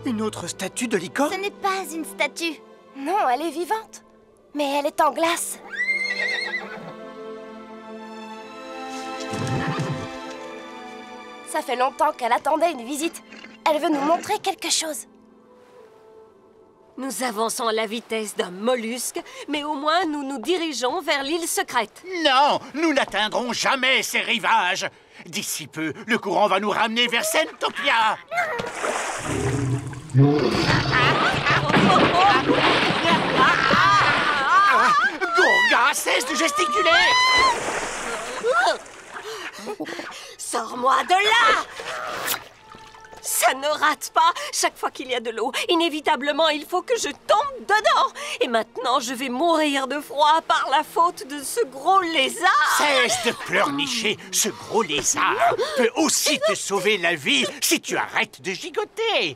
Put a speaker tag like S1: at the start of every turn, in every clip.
S1: Une autre statue de licorne?
S2: Ce n'est pas une statue.
S3: Non, elle est vivante. Mais elle est en glace. Ça fait longtemps qu'elle attendait une visite. Elle veut nous montrer quelque chose.
S4: Nous avançons à la vitesse d'un mollusque, mais au moins nous nous dirigeons vers l'île secrète.
S5: Non, nous n'atteindrons jamais ces rivages. D'ici peu, le courant va nous ramener vers Sentopia. Gourga, cesse de gesticuler!
S4: Sors-moi de là! Ça ne rate pas. Chaque fois qu'il y a de l'eau, inévitablement, il faut que je tombe dedans. Et maintenant, je vais mourir de froid par la faute de ce gros lézard.
S5: Cesse de pleurnicher. Ce gros lézard peut aussi te sauver la vie si tu arrêtes de gigoter.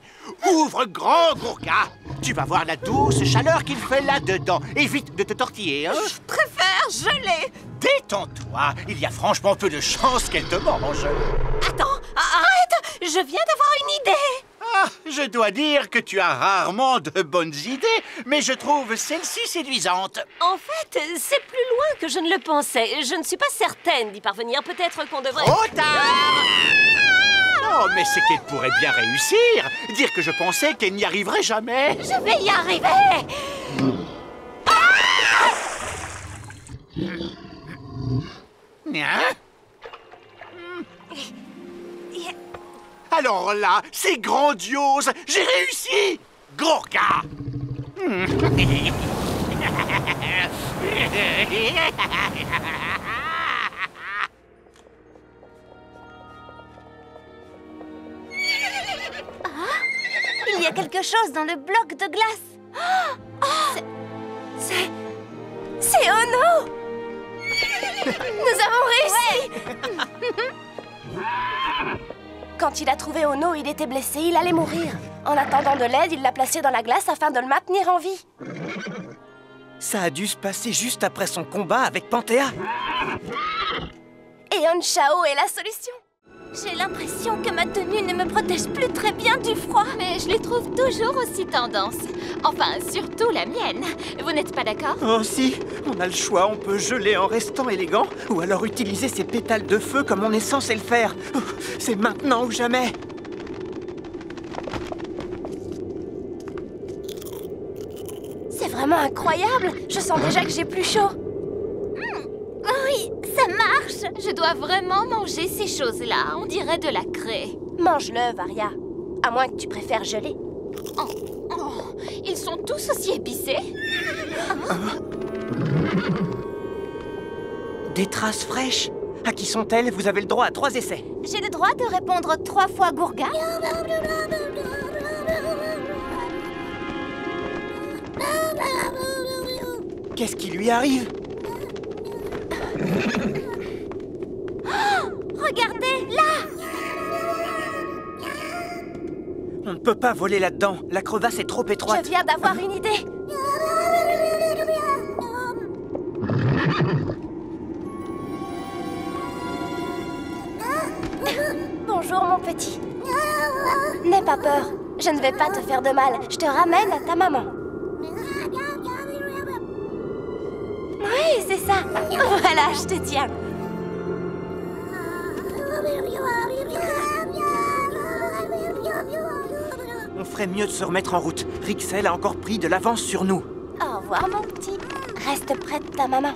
S5: Ouvre grand, Gourga. Tu vas voir la douce chaleur qu'il fait là-dedans. Évite de te tortiller, hein?
S4: Je préfère geler.
S5: Détends-toi. Il y a franchement peu de chances qu'elle te mange.
S4: Attends, arrête. Je viens d'avoir une idée.
S5: Ah, je dois dire que tu as rarement de bonnes idées, mais je trouve celle-ci séduisante.
S4: En fait, c'est plus loin que je ne le pensais. Je ne suis pas certaine d'y parvenir. Peut-être qu'on devrait...
S5: Trop tard! Non, mais c'est qu'elle pourrait bien réussir. Dire que je pensais qu'elle n'y arriverait jamais.
S4: Je vais y arriver.
S5: Hein? Alors là, c'est grandiose. J'ai réussi. Gourga.
S2: Il y a quelque chose dans le bloc de glace.
S3: C'est Ono! Nous avons réussi! Quand il a trouvé Ono, il était blessé, il allait mourir. En attendant de l'aide, il l'a placé dans la glace afin de le maintenir en vie.
S1: Ça a dû se passer juste après son combat avec Panthéa.
S3: Et Onchao est la solution.
S2: J'ai l'impression que ma tenue ne me protège plus très bien du froid.
S6: Mais je les trouve toujours aussi tendance. Enfin, surtout la mienne. Vous n'êtes pas d'accord?
S1: Oh si, on a le choix, on peut geler en restant élégant ou alors utiliser ces pétales de feu comme on est censé le faire. C'est maintenant ou jamais.
S3: C'est vraiment incroyable. Je sens déjà que j'ai plus chaud.
S2: Oui, ça marche.
S6: Je dois vraiment manger ces choses-là. On dirait de la craie.
S3: Mange-le, Varia. À moins que tu préfères geler.
S6: Oh, ils sont tous aussi épicés.
S1: Des traces fraîches. À qui sont-elles? Vous avez le droit à 3 essais.
S2: J'ai le droit de répondre 3 fois Gourga.
S1: Qu'est-ce qui lui arrive?
S2: Regardez, là!
S1: On ne peut pas voler là-dedans. La crevasse est trop étroite.
S3: Je viens d'avoir une idée. Bonjour, mon petit. N'aie pas peur. Je ne vais pas te faire de mal. Je te ramène à ta maman. Oui, c'est ça. Voilà, je te tiens.
S1: On ferait mieux de se remettre en route. Rixel a encore pris de l'avance sur nous.
S3: Au revoir, mon petit. Reste près de ta maman.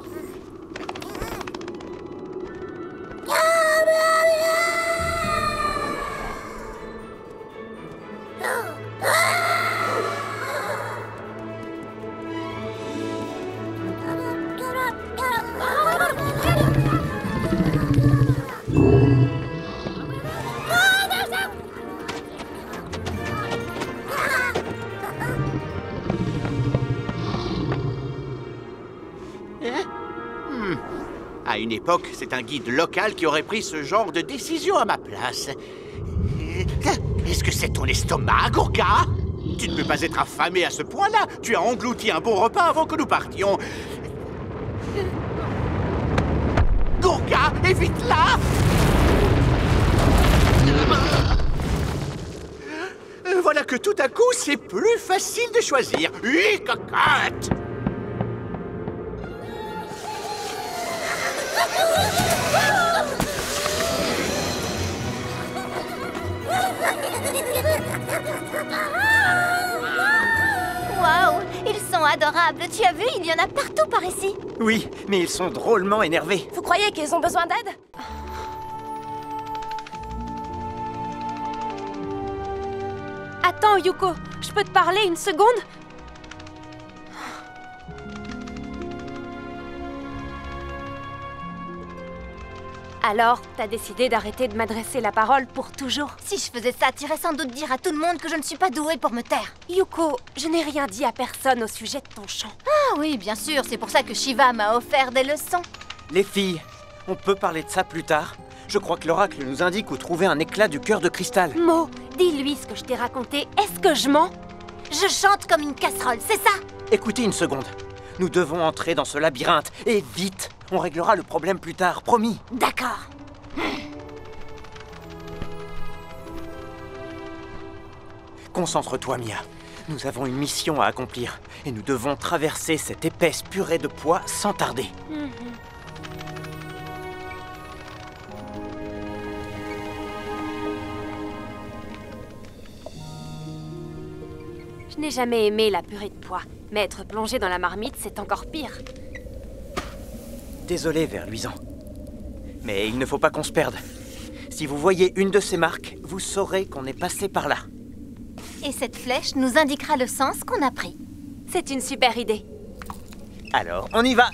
S5: À une époque, c'est un guide local qui aurait pris ce genre de décision à ma place. Est-ce que c'est ton estomac, Gourga? Tu ne peux pas être affamé à ce point-là. Tu as englouti un bon repas avant que nous partions. Gourga, évite-la! voilà que tout à coup, c'est plus facile de choisir. Oui, cocotte!
S2: Waouh, ils sont adorables. Tu as vu, il y en a partout par ici.
S1: Oui, mais ils sont drôlement énervés.
S3: Vous croyez qu'ils ont besoin d'aide? Attends, Yuko, je peux te parler une seconde? Alors, t'as décidé d'arrêter de m'adresser la parole pour toujours?
S2: Si je faisais ça, t'irais sans doute dire à tout le monde que je ne suis pas douée pour me taire.
S3: Yuko, je n'ai rien dit à personne au sujet de ton chant.
S2: Ah oui, bien sûr, c'est pour ça que Shiva m'a offert des leçons.
S1: Les filles, on peut parler de ça plus tard. Je crois que l'oracle nous indique où trouver un éclat du cœur de cristal.
S3: Mo, dis-lui ce que je t'ai raconté. Est-ce que je mens?
S2: Je chante comme une casserole, c'est ça?
S1: Écoutez une seconde. Nous devons entrer dans ce labyrinthe, et vite. On réglera le problème plus tard, promis.
S2: D'accord.
S1: Concentre-toi, Mia. Nous avons une mission à accomplir, et nous devons traverser cette épaisse purée de pois sans tarder.
S3: Je n'ai jamais aimé la purée de pois, mais être plongé dans la marmite, c'est encore pire.
S1: Désolé, ver luisant. Mais il ne faut pas qu'on se perde. Si vous voyez une de ces marques, vous saurez qu'on est passé par là.
S2: Et cette flèche nous indiquera le sens qu'on a pris.
S3: C'est une super idée.
S1: Alors, on y va!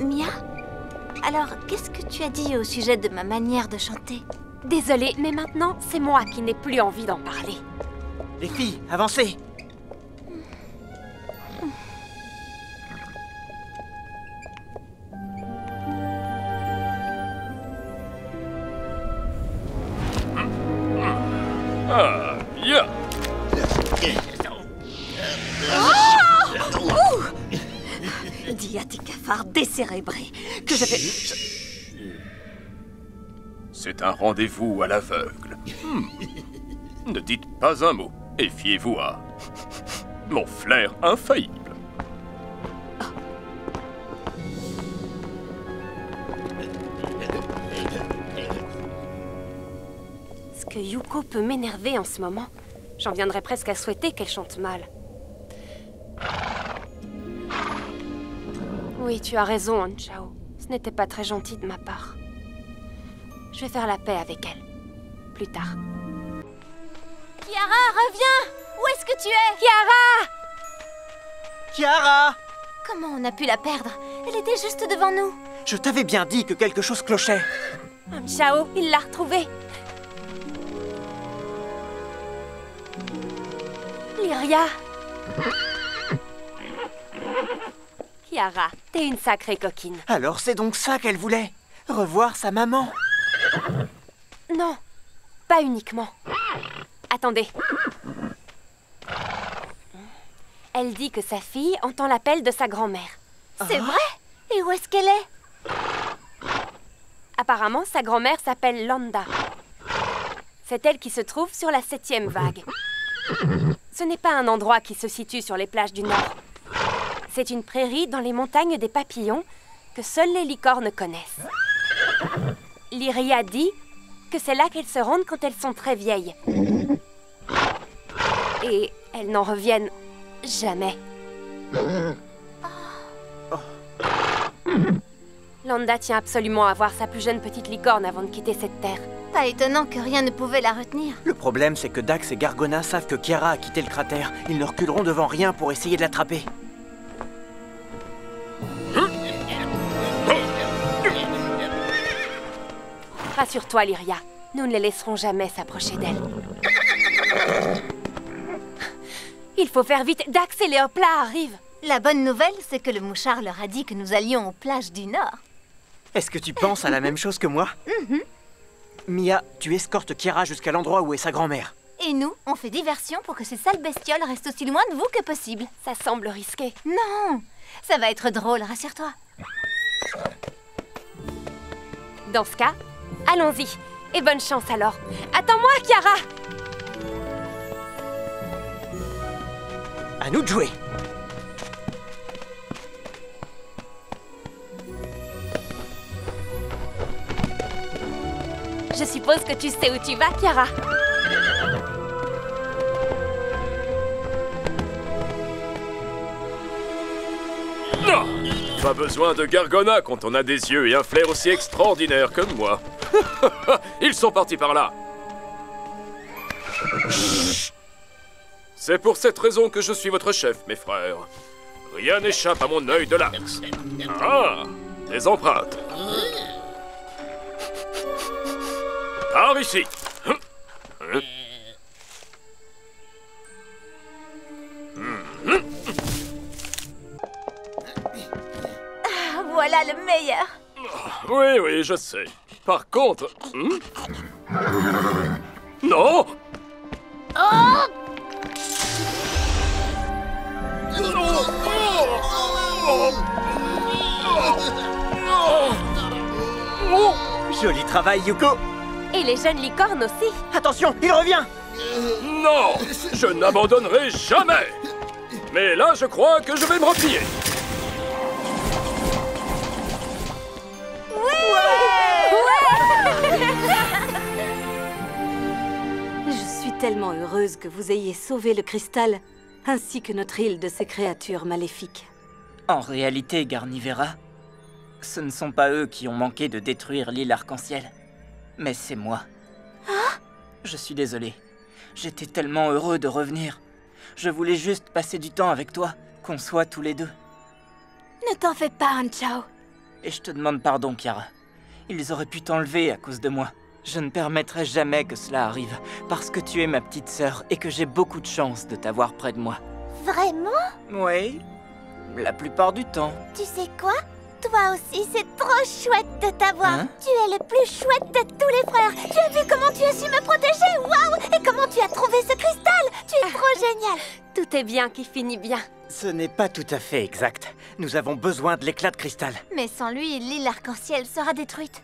S2: Mia? Alors, qu'est-ce que tu as dit au sujet de ma manière de chanter?
S3: Désolée, mais maintenant, c'est moi qui n'ai plus envie d'en parler.
S1: Les filles, avancez!
S7: Ah, bien.
S4: Dis à tes cafards décérébrés que je vais...
S7: C'est un rendez-vous à l'aveugle. Ne dites pas un mot et fiez-vous à mon flair infaillible.
S3: Ce que Yuko peut m'énerver en ce moment, j'en viendrais presque à souhaiter qu'elle chante mal. Oui, tu as raison, Anchao. Ce n'était pas très gentil de ma part. Je vais faire la paix avec elle. Plus tard.
S2: Kiara, reviens! Où est-ce que tu es?
S3: Kiara!
S1: Kiara!
S2: Comment on a pu la perdre? Elle était juste devant nous.
S1: Je t'avais bien dit que quelque chose clochait.
S3: Anchao, il l'a retrouvée. Lyria! Kiara, t'es une sacrée coquine.
S1: Alors c'est donc ça qu'elle voulait? Revoir sa maman?
S3: Non, pas uniquement. Attendez. Elle dit que sa fille entend l'appel de sa grand-mère.
S2: C'est vrai? Et où est-ce qu'elle est?
S3: Apparemment, sa grand-mère s'appelle Landa. C'est elle qui se trouve sur la 7e vague. Ce n'est pas un endroit qui se situe sur les plages du Nord. C'est une prairie dans les montagnes des papillons que seules les licornes connaissent. Lyria dit que c'est là qu'elles se rendent quand elles sont très vieilles. Et elles n'en reviennent jamais. Landa tient absolument à voir sa plus jeune petite licorne avant de quitter cette terre.
S2: Pas étonnant que rien ne pouvait la retenir.
S1: Le problème, c'est que Dax et Gargona savent que Kiara a quitté le cratère. Ils ne reculeront devant rien pour essayer de l'attraper.
S3: Rassure-toi, Lyria. Nous ne les laisserons jamais s'approcher d'elle. Il faut faire vite. Dax et Léopla arrivent.
S2: La bonne nouvelle, c'est que le mouchard leur a dit que nous allions aux plages du Nord.
S1: Est-ce que tu penses à la même chose que moi? Mia, tu escortes Kiara jusqu'à l'endroit où est sa grand-mère.
S2: Et nous, on fait diversion pour que ces sales bestioles restent aussi loin de vous que possible.
S3: Ça semble risqué.
S2: Non, ça va être drôle, rassure-toi.
S3: Dans ce cas, allons-y. Et bonne chance alors. Attends-moi, Kiara!
S1: À nous de jouer.
S3: Je suppose que tu sais où tu vas, Kiara.
S7: Non! Pas besoin de Gargona quand on a des yeux et un flair aussi extraordinaire comme moi. Ils sont partis par là. C'est pour cette raison que je suis votre chef, mes frères. Rien n'échappe à mon œil de lynx. Ah! Des empreintes. Par ici.
S2: Voilà le meilleur.
S7: Oui, oui, je sais. Par contre... Non!
S1: Joli travail, Yuko.
S3: Et les jeunes licornes aussi.
S1: Attention, il revient.
S7: Non! Je n'abandonnerai jamais! Mais là, je crois que je vais me replier.
S8: Je suis tellement heureuse que vous ayez sauvé le cristal, ainsi que notre île de ces créatures maléfiques.
S1: En réalité, Garnivera, ce ne sont pas eux qui ont manqué de détruire l'île arc-en-ciel, mais c'est moi. Je suis désolé. J'étais tellement heureux de revenir. Je voulais juste passer du temps avec toi, qu'on soit tous les deux.
S2: Ne t'en fais pas, Anchao.
S1: Et je te demande pardon, Kiara. Ils auraient pu t'enlever à cause de moi. Je ne permettrai jamais que cela arrive, parce que tu es ma petite sœur et que j'ai beaucoup de chance de t'avoir près de moi.
S2: Vraiment?
S1: Oui, la plupart du temps.
S2: Tu sais quoi? Toi aussi, c'est trop chouette de t'avoir.
S1: Hein?
S2: Tu es le plus chouette de tous les frères. Tu as vu comment tu as su me protéger? Waouh! Et comment tu as trouvé ce cristal? Tu es trop génial.
S3: Tout est bien qui finit bien.
S1: Ce n'est pas tout à fait exact. Nous avons besoin de l'éclat de cristal.
S2: Mais sans lui, l'île arc-en-ciel sera détruite.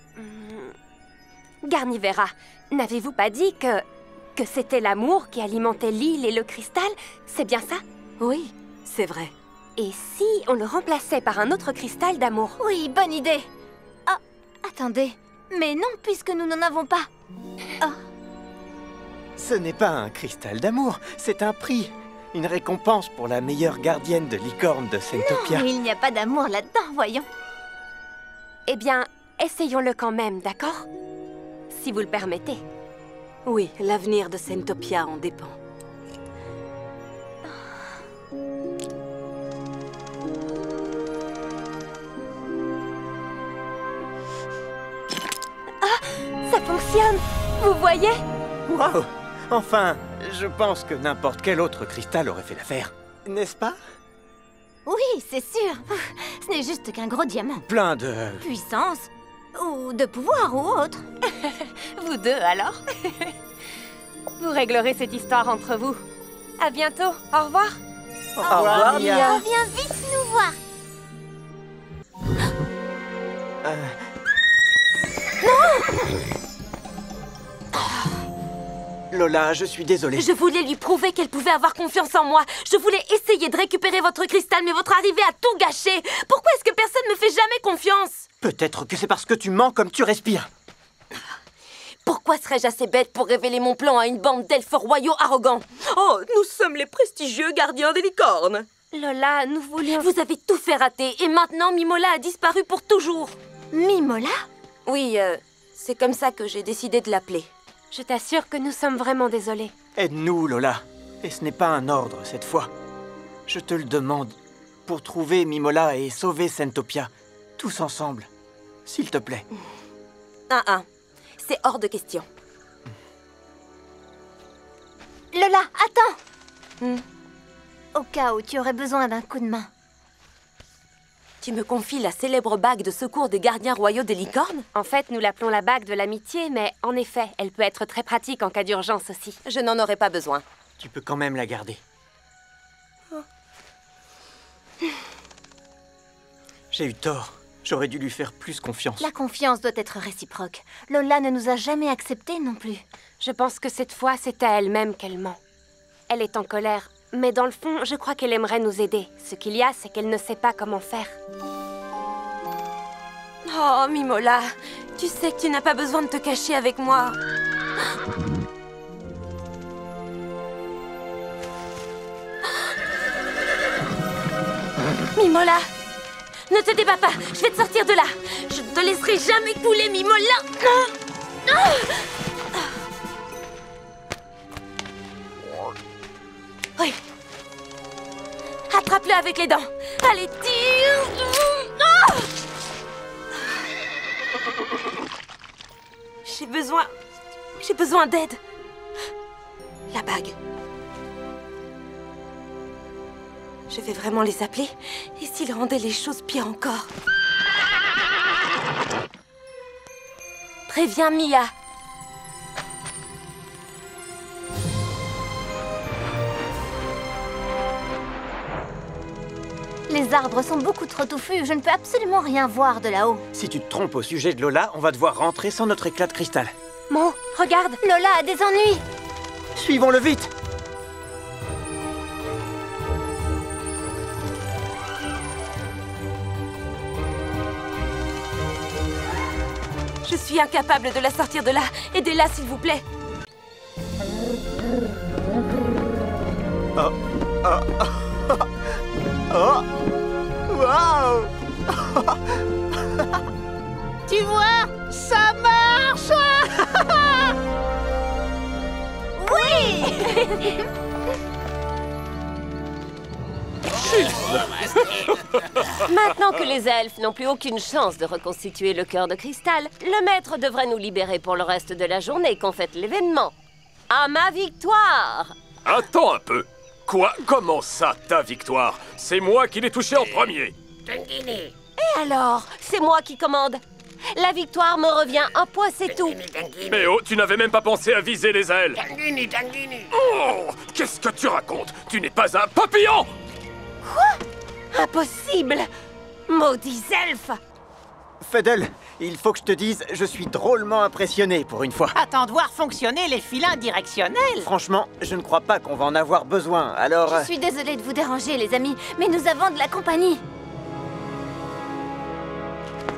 S3: Garnivera, n'avez-vous pas dit que c'était l'amour qui alimentait l'île et le cristal? C'est bien ça?
S8: Oui, c'est vrai.
S3: Et si on le remplaçait par un autre cristal d'amour?
S2: Oui, bonne idée. Ah, attendez. Mais non, puisque nous n'en avons pas.
S1: Ce n'est pas un cristal d'amour, c'est un prix. Une récompense pour la meilleure gardienne de licorne de Sentopia.
S2: Non, il n'y a pas d'amour là-dedans, voyons.
S3: Eh bien, essayons-le quand même, d'accord? Si vous le permettez.
S8: Oui, l'avenir de Sentopia en dépend.
S3: Ça fonctionne! Vous voyez?
S1: Waouh! Enfin, je pense que n'importe quel autre cristal aurait fait l'affaire. N'est-ce pas?
S2: Oui, c'est sûr. Ce n'est juste qu'un gros diamant.
S1: Plein de...
S2: Puissance, ou de pouvoir, ou autre.
S3: Vous deux, alors? Vous réglerez cette histoire entre vous. À bientôt. Au revoir.
S1: Au revoir, Mia.
S2: Reviens vite nous voir.
S1: Lola, je suis désolé.
S3: Je voulais lui prouver qu'elle pouvait avoir confiance en moi. Je voulais essayer de récupérer votre cristal, mais votre arrivée a tout gâché. Pourquoi est-ce que personne ne me fait jamais confiance?
S1: Peut-être que c'est parce que tu mens comme tu respires.
S3: Pourquoi serais-je assez bête pour révéler mon plan à une bande d'elfes royaux arrogants? Oh, nous sommes les prestigieux gardiens des licornes. Lola, nous voulions... Vous avez tout fait rater, et maintenant Mimola a disparu pour toujours.
S2: Mimola?
S3: Oui, c'est comme ça que j'ai décidé de l'appeler. Je t'assure que nous sommes vraiment désolés.
S1: Aide-nous, Lola. Et ce n'est pas un ordre cette fois. Je te le demande. Pour trouver Mimola et sauver Sentopia. Tous ensemble. S'il te plaît.
S3: C'est hors de question.
S2: Lola, attends! Au cas où tu aurais besoin d'un coup de main.
S3: Tu me confies la célèbre bague de secours des gardiens royaux des licornes? En fait, nous l'appelons la bague de l'amitié, mais en effet, elle peut être très pratique en cas d'urgence aussi. Je n'en aurais pas besoin.
S9: Tu peux quand même la garder. J'ai eu tort. J'aurais dû lui faire plus confiance.
S2: La confiance doit être réciproque. Lola ne nous a jamais acceptés non plus.
S3: Je pense que cette fois, c'est à elle-même qu'elle ment. Elle est en colère, mais dans le fond, je crois qu'elle aimerait nous aider. Ce qu'il y a, c'est qu'elle ne sait pas comment faire. Oh, Mimola, tu sais que tu n'as pas besoin de te cacher avec moi. Mimola, ne te débat pas, je vais te sortir de là. Je ne te laisserai jamais couler, Mimola. Oui. Attrape-le avec les dents. Allez, tire. J'ai besoin d'aide. La bague. Je vais vraiment les appeler. Et s'ils rendaient les choses pires encore? Préviens Mia.
S2: Les arbres sont beaucoup trop touffus. Je ne peux absolument rien voir de là-haut.
S9: Si tu te trompes au sujet de Lola, on va devoir rentrer sans notre éclat de cristal.
S3: Mo, regarde.
S2: Lola a des ennuis.
S9: Suivons-le vite.
S3: Je suis incapable de la sortir de là. Aidez-la, s'il vous plaît.
S9: Oh. Wow.
S4: Tu vois, ça marche.
S2: Oui.
S4: Maintenant que les elfes n'ont plus aucune chance de reconstituer le cœur de cristal, le maître devrait nous libérer pour le reste de la journée qu'on fête l'événement. À ma victoire!
S7: Attends un peu. Quoi? Comment ça, ta victoire? C'est moi qui l'ai touché en premier.
S4: Et alors? C'est moi qui commande. La victoire me revient un point, c'est tout.
S7: Mais oh, tu n'avais même pas pensé à viser les ailes. Oh, qu'est-ce que tu racontes? Tu n'es pas un papillon!
S4: Impossible! Maudits elfes!
S9: Fedel, il faut que je te dise, je suis drôlement impressionné pour une fois.
S10: Attends de voir fonctionner les filins directionnels.
S9: Franchement, je ne crois pas qu'on va en avoir besoin, alors...
S2: Je suis désolée de vous déranger, les amis, mais nous avons de la compagnie.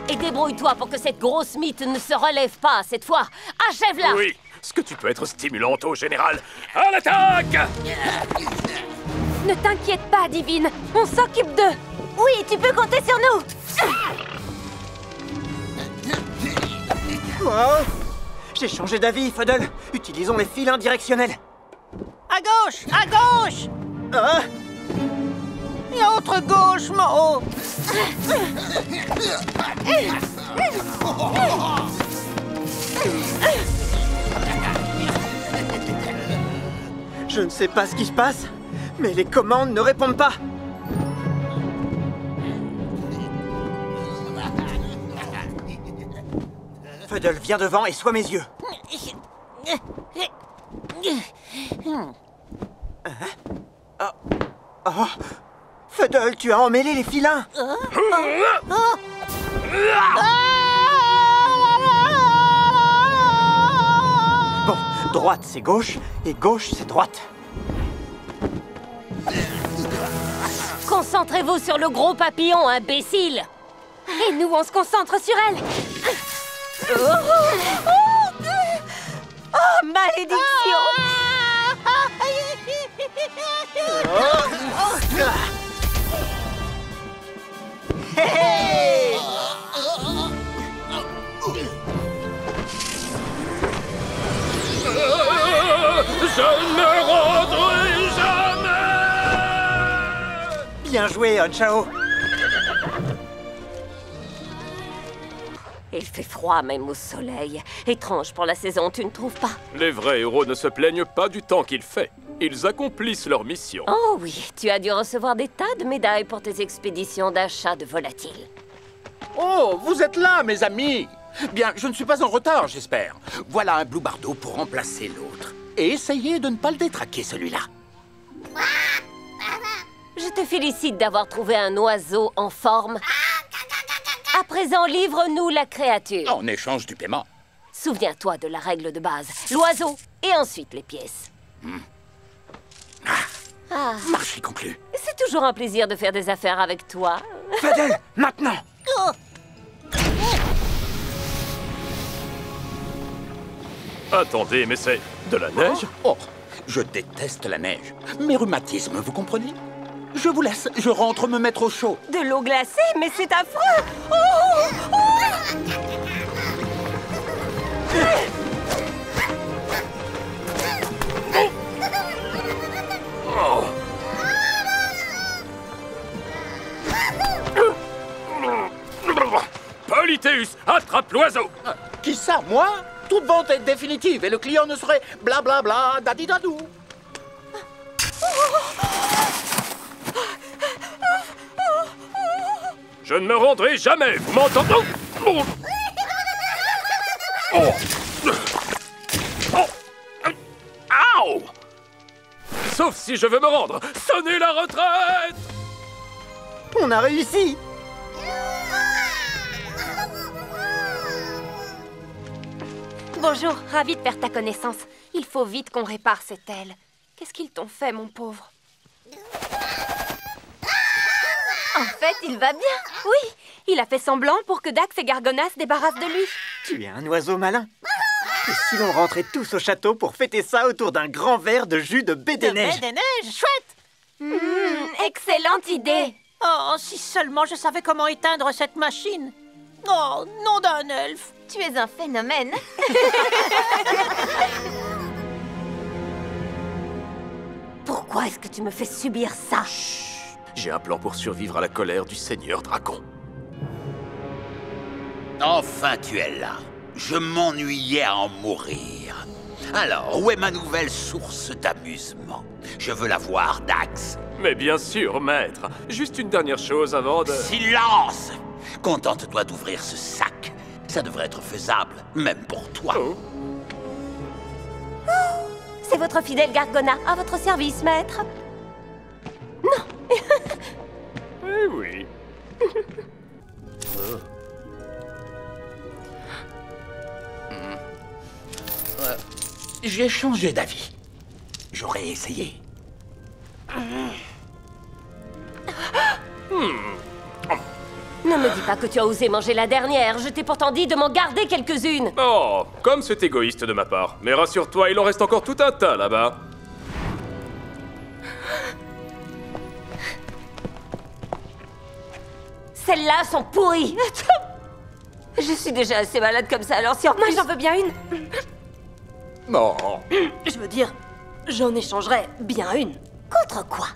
S4: Et débrouille-toi pour que cette grosse mythe ne se relève pas cette fois. Achève-la!
S7: Oui, est-ce que tu peux être stimulante au général? À l'attaque!
S3: Ne t'inquiète pas, Divine. On s'occupe d'eux.
S2: Oui, tu peux compter sur nous.
S9: Wow. J'ai changé d'avis, Fedel. Utilisons les filins directionnels.
S10: À gauche, à gauche.
S9: Ah.
S10: Et autre gauche, Mo.
S9: Je ne sais pas ce qui se passe, mais les commandes ne répondent pas. Fedel, viens devant et sois mes yeux. Oh. Fedel, tu as emmêlé les filins. Bon, droite c'est gauche et gauche c'est droite.
S4: Concentrez-vous sur le gros papillon, imbécile!
S3: Et nous, on se concentre sur elle.
S10: Oh, malédiction!
S9: Hey.
S7: Je ne rendrai jamais!
S9: Bien joué, Chao.
S4: Il fait froid même au soleil. Étrange pour la saison, tu ne trouves pas?
S7: Les vrais héros ne se plaignent pas du temps qu'il fait. Ils accomplissent leur mission.
S4: Oh oui, tu as dû recevoir des tas de médailles pour tes expéditions d'achat de volatiles.
S5: Oh, vous êtes là, mes amis! Bien, je ne suis pas en retard, j'espère. Voilà un Blue Bardo pour remplacer l'autre. Et essayez de ne pas le détraquer, celui-là.
S4: Je te félicite d'avoir trouvé un oiseau en forme. À présent, livre-nous la créature.
S5: En échange du paiement.
S4: Souviens-toi de la règle de base. L'oiseau et ensuite les pièces.
S5: Marché conclu.
S4: C'est toujours un plaisir de faire des affaires avec toi.
S9: Fadel, maintenant!
S7: Attendez, mais c'est de la neige?
S5: Oh, je déteste la neige. Mes rhumatismes, vous comprenez? Je vous laisse, je rentre me mettre au chaud.
S4: De l'eau glacée? Mais c'est affreux! Oh!
S7: Polythéus, attrape l'oiseau!
S5: Qui ça, moi? Toute vente est définitive et le client ne serait blablabla dadidadou.
S7: Je ne me rendrai jamais, vous m'entendez? Oh. Oh. Oh. Aouh! Sauf si je veux me rendre. Sonnez la retraite!
S9: On a réussi!
S3: Bonjour, ravie de faire ta connaissance. Il faut vite qu'on répare cette aile. Qu'est-ce qu'ils t'ont fait, mon pauvre? En fait, il va bien. Oui, il a fait semblant pour que Dax et Gargona se débarrassent de lui.
S9: Tu es un oiseau malin. Et si l'on rentrait tous au château pour fêter ça autour d'un grand verre de jus de baie des neiges?
S10: Des neiges, chouette!
S3: Excellente idée.
S10: Oh, si seulement je savais comment éteindre cette machine. Oh, nom d'un elfe.
S2: Tu es un phénomène.
S4: Pourquoi est-ce que tu me fais subir ça?
S7: J'ai un plan pour survivre à la colère du Seigneur Dragon.
S5: Enfin, tu es là. Je m'ennuyais à en mourir. Alors, où est ma nouvelle source d'amusement? Je veux la voir, Dax.
S7: Mais bien sûr, maître. Juste une dernière chose avant de...
S5: Silence! Contente-toi d'ouvrir ce sac. Ça devrait être faisable, même pour toi.
S7: Oh.
S4: C'est votre fidèle Gargona, à votre service, maître.
S7: Eh oui.
S5: J'ai changé d'avis. J'aurais essayé.
S4: Ne me dis pas que tu as osé manger la dernière. Je t'ai pourtant dit de m'en garder quelques-unes.
S7: Oh, comme c'est égoïste de ma part. Mais rassure-toi, il en reste encore tout un tas là-bas.
S4: Celles-là sont pourries. Je suis déjà assez malade comme ça, alors si en
S3: Moi,
S4: plus...
S3: j'en veux bien une.
S5: Non.
S3: Je veux dire, j'en échangerais bien une.
S4: Contre quoi?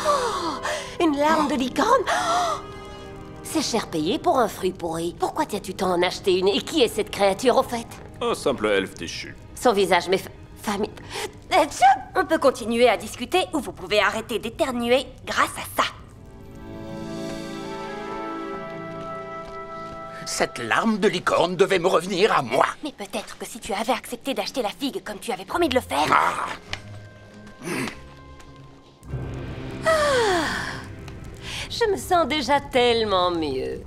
S4: Oh, une larme de licorne? Oh, c'est cher payé pour un fruit pourri. Pourquoi tiens-tu tant en acheter une? Et qui est cette créature, au fait?
S7: Un simple elfe déchu.
S4: Son visage m'est famille.
S3: On peut continuer à discuter ou vous pouvez arrêter d'éternuer grâce à ça.
S5: Cette larme de licorne devait me revenir à moi.
S3: Mais peut-être que si tu avais accepté d'acheter la figue comme tu avais promis de le faire...
S4: Je me sens déjà tellement mieux.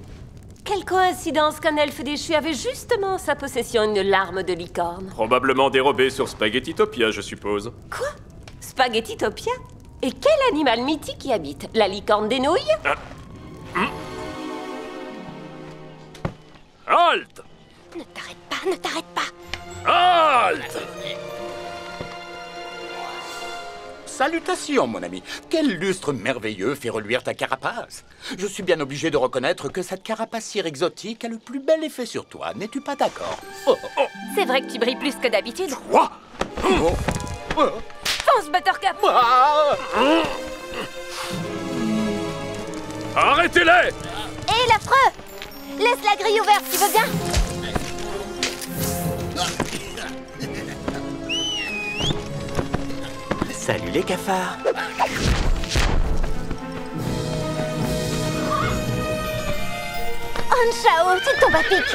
S4: Quelle coïncidence qu'un elfe déchu avait justement en sa possession une larme de licorne.
S7: Probablement dérobé sur Spaghettitopia, je suppose.
S4: Quoi? Spaghettitopia? Et quel animal mythique y habite? La licorne des nouilles?
S7: Halte!
S3: Ne t'arrête pas, ne t'arrête pas.
S7: Halte!
S5: Salutations, mon ami. Quel lustre merveilleux fait reluire ta carapace. Je suis bien obligé de reconnaître que cette carapacière exotique a le plus bel effet sur toi. N'es-tu pas d'accord?
S3: C'est vrai que tu brilles plus que d'habitude.
S7: Quoi?
S3: Fonce, Buttercup.
S7: Arrêtez-les!
S2: Et l'affreux! Laisse la grille ouverte, tu veux bien?
S9: Salut les cafards.
S2: Anshao, tu tombes à pic.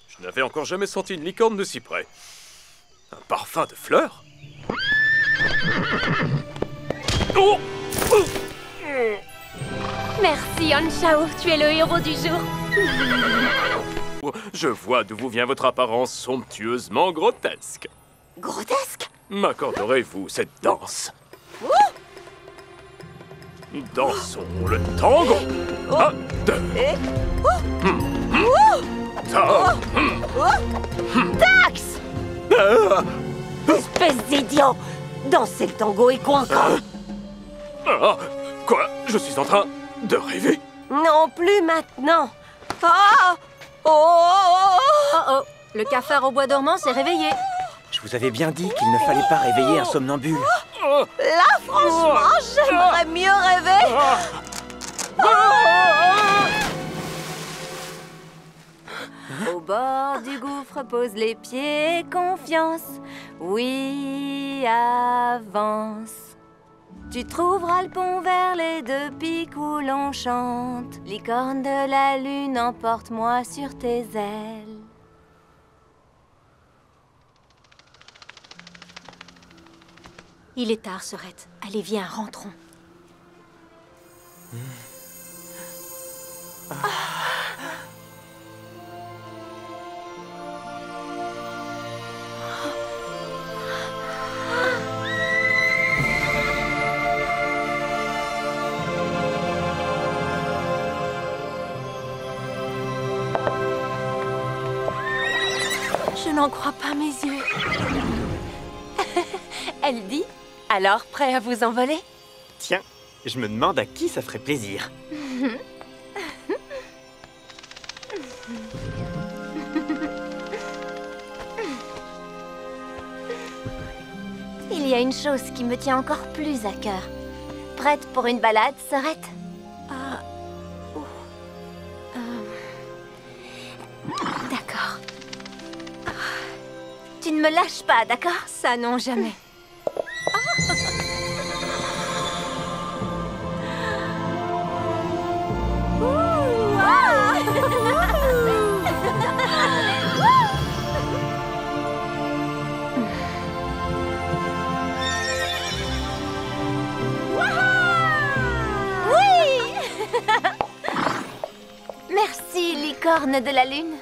S7: Je n'avais encore jamais senti une licorne de si près. Un parfum de fleurs? Oh!
S3: Merci, Anshao. Tu es le héros du jour.
S7: Je vois d'où vous vient votre apparence somptueusement grotesque.
S4: Grotesque?
S7: M'accorderez-vous cette danse? Dansons le tango. Un, deux.
S4: Dax! Espèce d'idiot! Danser le tango et quoi encore?
S7: Quoi? Je suis en train de rêver?
S4: Non plus maintenant!
S8: Oh, le cafard au bois dormant s'est réveillé.
S9: Je vous avais bien dit qu'il ne fallait pas réveiller un somnambule.
S4: Là, franchement, j'aimerais mieux rêver!
S3: Au bord du gouffre, pose les pieds, confiance. Oui, avance. Tu trouveras le pont vers les deux pics où l'on chante. Licorne de la lune, emporte-moi sur tes ailes.
S8: Il est tard, Serette. Allez, viens, rentrons.
S3: Je n'en crois pas mes yeux. Elle dit, alors prêt à vous envoler?
S9: Tiens, je me demande à qui ça ferait plaisir.
S2: Il y a une chose qui me tient encore plus à cœur. Prête pour une balade, Serette? D'accord. Tu ne me lâches pas, d'accord?
S8: Ça, non, jamais.
S2: Merci, licorne de la lune.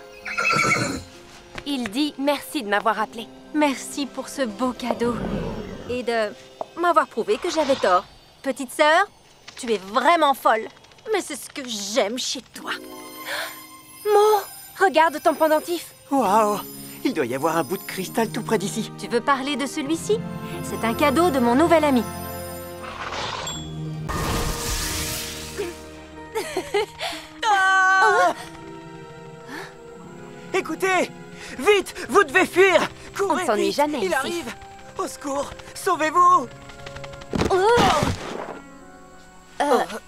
S3: Il dit merci de m'avoir appelé.
S8: Merci pour ce beau cadeau. Et de m'avoir prouvé que j'avais tort. Petite sœur, tu es vraiment folle. Mais c'est ce que j'aime chez toi.
S3: Mo, regarde ton pendentif.
S9: Waouh! Il doit y avoir un bout de cristal tout près d'ici.
S8: Tu veux parler de celui-ci? C'est un cadeau de mon nouvel ami.
S9: Écoutez! Vite! Vous devez fuir! Courez,
S3: On ne s'ennuie
S9: vite,
S3: jamais
S9: il
S3: ici.
S9: arrive! Au secours! Sauvez-vous!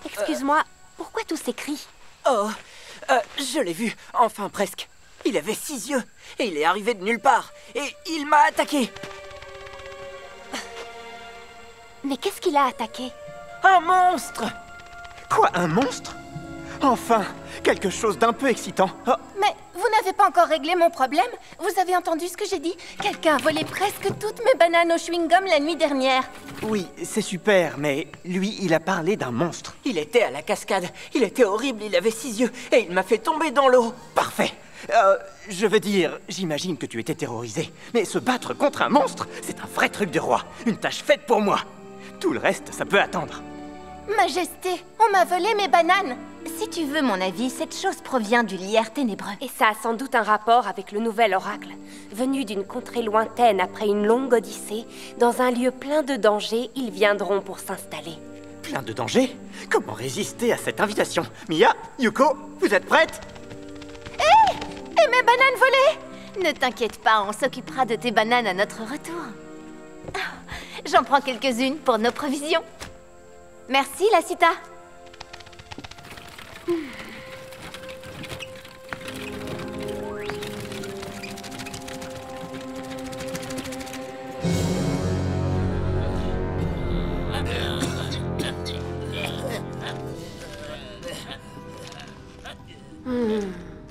S3: Excuse-moi, pourquoi tous ces cris?
S9: Je l'ai vu, enfin presque. Il avait 6 yeux, et il est arrivé de nulle part, et il m'a attaqué.
S3: Mais qu'est-ce qu'il a attaqué?
S9: Un monstre! Quoi, un monstre? Enfin, quelque chose d'un peu excitant. Oh,
S2: Mais vous n'avez pas encore réglé mon problème? Vous avez entendu ce que j'ai dit? Quelqu'un a volé presque toutes mes bananes au chewing-gum la nuit dernière.
S9: oui, c'est super, mais lui, il a parlé d'un monstre. Il était à la cascade, il était horrible, il avait 6 yeux, et il m'a fait tomber dans l'eau. Parfait. Je veux dire, j'imagine que tu étais terrorisé, mais se battre contre un monstre, c'est un vrai truc de roi, une tâche faite pour moi. Tout le reste, ça peut attendre.
S2: Majesté, on m'a volé mes bananes. Si tu veux mon avis, cette chose provient du lierre ténébreux.
S3: Et ça a sans doute un rapport avec le nouvel oracle. Venu d'une contrée lointaine après une longue odyssée, dans un lieu plein de dangers, ils viendront pour s'installer.
S9: Plein de dangers? Comment résister à cette invitation? Mia, Yuko, vous êtes prêtes?
S2: Et mes bananes volées! Ne t'inquiète pas, on s'occupera de tes bananes à notre retour. J'en prends quelques-unes pour nos provisions.
S3: Merci, Lassita.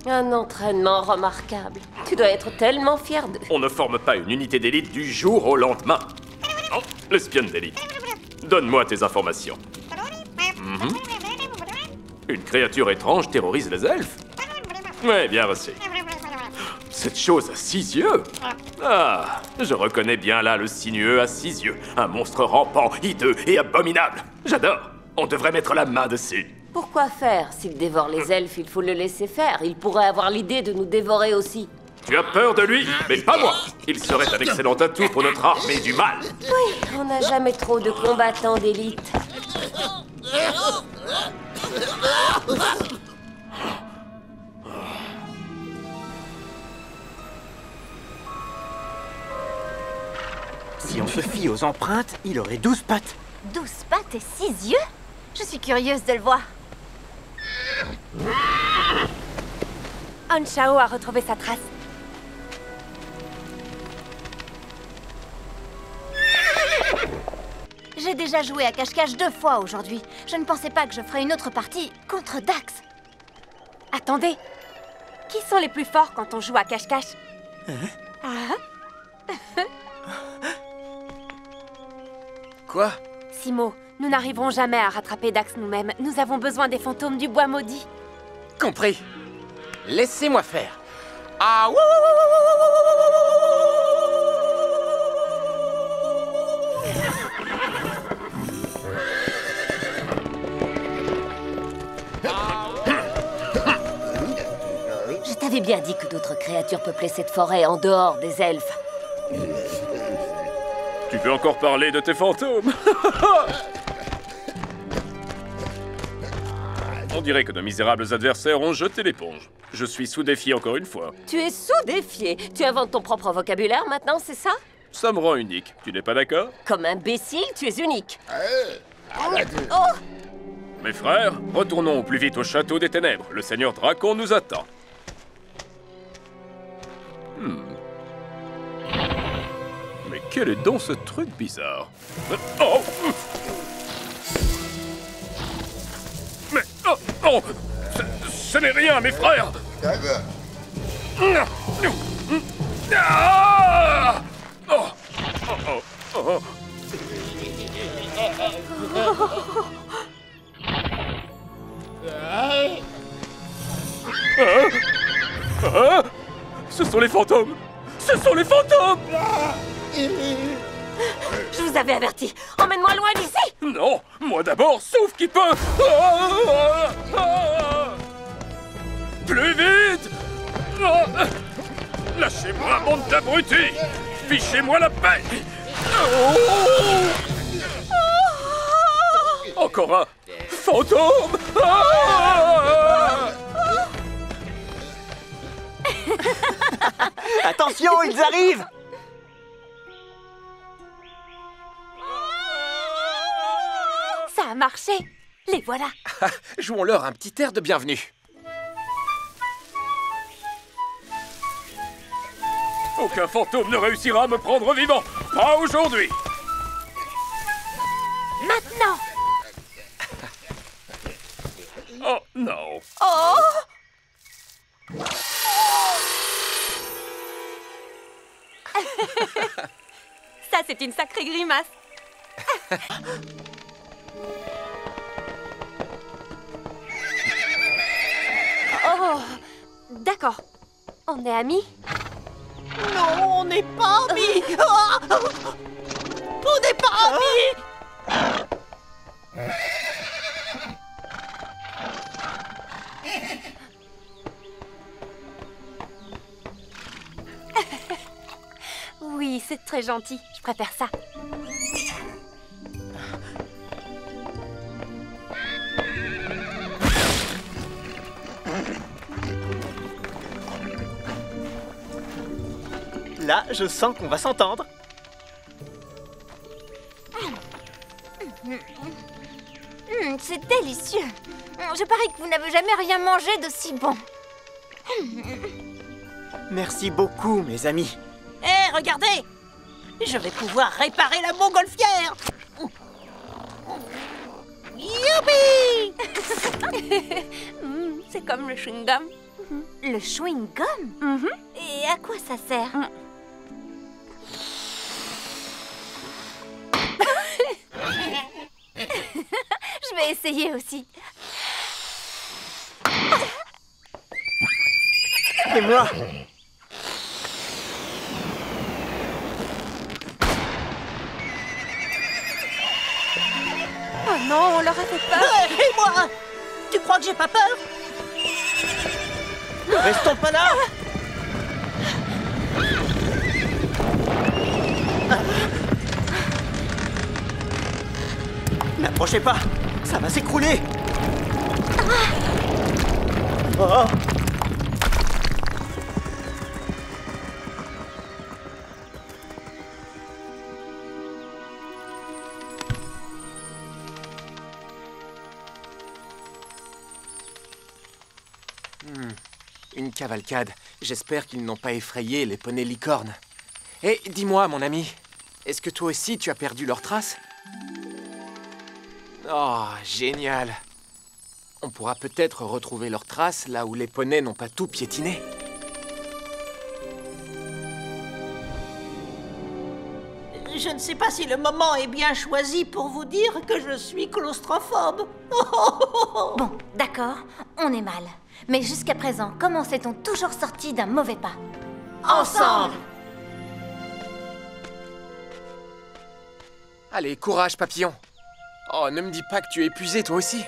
S4: Un entraînement remarquable. Tu dois être tellement fier d'eux.
S7: On ne forme pas une unité d'élite du jour au lendemain. Oh, l'espionne d'élite. Donne-moi tes informations. Une créature étrange terrorise les elfes? Ouais, bien reçu. Cette chose à 6 yeux? Ah, je reconnais bien là le sinueux à 6 yeux. Un monstre rampant, hideux et abominable. J'adore. On devrait mettre la main dessus.
S4: Pourquoi faire? S'il dévore les elfes, il faut le laisser faire. Il pourrait avoir l'idée de nous dévorer aussi.
S7: Tu as peur de lui, mais pas moi. Il serait un excellent atout pour notre armée du mal.
S4: Oui, on n'a jamais trop de combattants d'élite.
S9: Si on se fie aux empreintes, il aurait 12 pattes.
S2: 12 pattes et 6 yeux? Je suis curieuse de le voir.
S3: Anshao a retrouvé sa trace.
S2: J'ai déjà joué à cache-cache 2 fois aujourd'hui. Je ne pensais pas que je ferais une autre partie contre Dax.
S3: Attendez. Qui sont les plus forts quand on joue à cache-cache?
S1: Quoi?
S3: Simo, nous n'arriverons jamais à rattraper Dax nous-mêmes. Nous avons besoin des fantômes du bois maudit.
S1: Compris. Laissez-moi faire. Ah,
S4: Je t'avais bien dit que d'autres créatures peuplaient cette forêt en dehors des elfes.
S7: Tu veux encore parler de tes fantômes? On dirait que nos misérables adversaires ont jeté l'éponge. Je suis sous défi encore une fois.
S4: Tu es sous-défié. Tu inventes ton propre vocabulaire maintenant, c'est ça?
S7: Ça me rend unique. Tu n'es pas d'accord?
S4: Comme imbécile, tu es unique.
S7: Mes frères, retournons au plus vite au château des ténèbres. Le seigneur Dracon nous attend. Mais quel est donc ce truc bizarre? Oh! Mais... Oh! Oh! Ce n'est rien, mes frères! Ah! Oh! Oh! Oh! Oh! Ah! Ce sont les fantômes! Ce sont les fantômes!
S4: Je vous avais averti. Emmène-moi loin d'ici!
S7: Non! Moi d'abord, sauf qui peut! Plus vite! Lâchez-moi, bande d'abrutis! Fichez-moi la paix! Encore un fantôme!
S9: Attention, ils arrivent!
S3: Ça a marché. Les voilà.
S1: Jouons-leur un petit air de bienvenue.
S7: Aucun fantôme ne réussira à me prendre vivant! Pas aujourd'hui!
S2: Maintenant!
S7: Oh non!
S2: Oh!
S3: Ça, c'est une sacrée grimace. Oh, d'accord. On est amis?
S10: Non, on n'est pas amis. On n'est pas amis.
S3: Oui, c'est très gentil. Je préfère ça.
S9: Là, je sens qu'on va s'entendre.
S2: C'est délicieux. Je parie que vous n'avez jamais rien mangé d'aussi bon.
S9: Merci beaucoup, mes amis.
S10: Hé, regardez! Je vais pouvoir réparer la montgolfière. Youpi!
S3: C'est comme le chewing-gum.
S2: Le chewing-gum? Et à quoi ça sert? Je vais essayer aussi.
S9: Et moi?
S3: Oh non, on leur a fait peur.
S10: Et moi? Tu crois que j'ai pas peur?
S9: Ne restons pas là! N'approchez pas! Ça va s'écrouler! Oh.
S11: Une cavalcade. J'espère qu'ils n'ont pas effrayé les poneys licornes. Et dis-moi, mon ami, est-ce que toi aussi tu as perdu leurs traces? Oh, génial! On pourra peut-être retrouver leurs traces là où les poneys n'ont pas tout piétiné.
S10: Je ne sais pas si le moment est bien choisi pour vous dire que je suis claustrophobe.
S2: Bon, d'accord, on est mal. Mais jusqu'à présent, comment s'est-on toujours sorti d'un mauvais pas?
S10: Ensemble!
S11: Allez, courage, papillon! Oh, ne me dis pas que tu es épuisé, toi aussi!